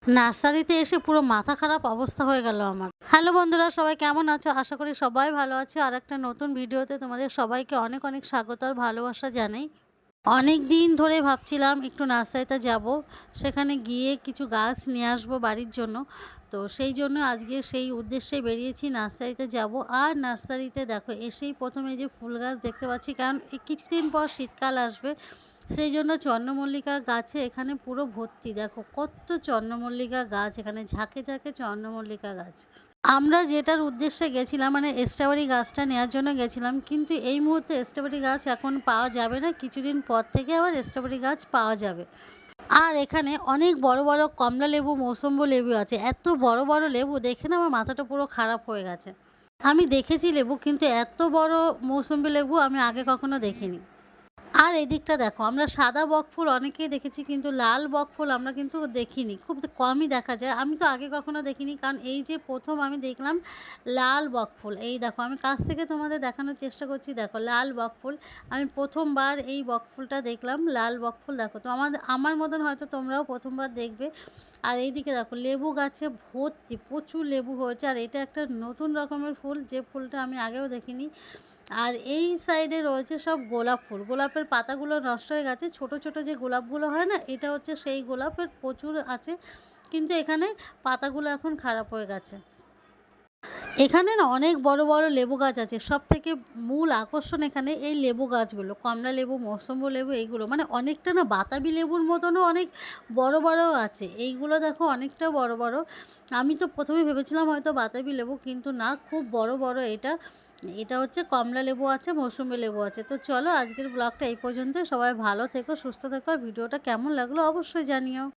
নার্সারিতে এসে পুরো মাথা খারাপ অবস্থা হয়ে গেল আমার। হ্যালো বন্ধুরা, সবাই কেমন আছো? আশা করি সবাই ভালো আছো। আর একটা নতুন ভিডিওতে তোমাদের সবাইকে অনেক অনেক স্বাগত আর ভালোবাসা জানাই। অনেক দিন ধরে ভাবছিলাম একটু নার্সারিতে যাব, সেখানে গিয়ে কিছু গাছ নিয়ে আসবো বাড়ির জন্য। তো সেই জন্য আজকে সেই উদ্দেশ্যে বেরিয়েছি, নার্সারিতে যাব। আর নার্সারিতে দেখো এসেই প্রথমে যে ফুল গাছ দেখতে পাচ্ছি, কারণ এই কিছুদিন পর শীতকাল আসবে, সেই জন্য চন্দ্রমল্লিকা গাছে এখানে পুরো ভর্তি। দেখো কত চন্দ্রমল্লিকা গাছ, এখানে ঝাঁকে ঝাঁকে চন্দ্রমল্লিকা গাছ। আমরা যেটার উদ্দেশ্যে গেছিলাম, মানে স্ট্রবেরি গাছটা নেওয়ার জন্য গেছিলাম, কিন্তু এই মুহূর্তে স্ট্রবেরি গাছ এখন পাওয়া যাবে না, কিছুদিন পর থেকে আবার স্ট্রবেরি গাছ পাওয়া যাবে। আর এখানে অনেক বড় বড় কমলা লেবু, মৌসম্বি লেবু আছে। এত বড় বড় লেবু দেখে না আমার মাথাটা পুরো খারাপ হয়ে গেছে। আমি দেখেছি লেবু, কিন্তু এত বড় মৌসম্বি লেবু আমি আগে কখনো দেখিনি। আর এদিকটা দেখো, আমরা সাদা বকফুল অনেকেই দেখেছি, কিন্তু লাল বকফুল আমরা কিন্তু দেখিনি, খুব কমই দেখা যায়। আমি তো আগে কখনো দেখিনি, কারণ এই যে প্রথম আমি দেখলাম লাল বকফুল। এই দেখো আমি কাছ থেকে তোমাদের দেখানোর চেষ্টা করছি, দেখো লাল বকফুল। আমি প্রথমবার এই বকফুলটা দেখলাম, লাল বকফুল। দেখো তো আমার মতন হয়তো তোমরাও প্রথমবার দেখবে। আর এইদিকে দেখো লেবু গাছে ভর্তি, প্রচুর লেবু হয়েছে। আর এটা একটা নতুন রকমের ফুল, যে ফুলটা আমি আগেও দেখিনি। আর এই সাইডে রয়েছে সব গোলাপ ফুল। গোলাপের পাতাগুলো নষ্ট হয়ে গেছে, ছোট ছোট যে গোলাপগুলো হয় না, এটা হচ্ছে সেই গোলাপের, প্রচুর আছে, কিন্তু এখানে পাতাগুলো এখন খারাপ হয়ে গেছে। এখানে না অনেক বড় বড় লেবু গাছ আছে। সব থেকে মূল আকর্ষণ এখানে এই লেবু গাছগুলো, কমলা লেবু, মৌসম্বি লেবু, এইগুলো মানে অনেকটা না বাতাবি লেবুর মতনও অনেক বড় বড় আছে। এইগুলো দেখো অনেকটা বড় বড়। আমি তো প্রথমে ভেবেছিলাম হয়তো বাতাবি লেবু, কিন্তু না, খুব বড় বড় এটা। এটা হচ্ছে কমলা লেবু আছে, মৌসম্বি লেবু আছে। তো চলো আজকের ব্লগটা এই পর্যন্ত। সবাই ভালো থেকো, সুস্থ থেকো। আর ভিডিওটা কেমন লাগলো অবশ্যই জানিও।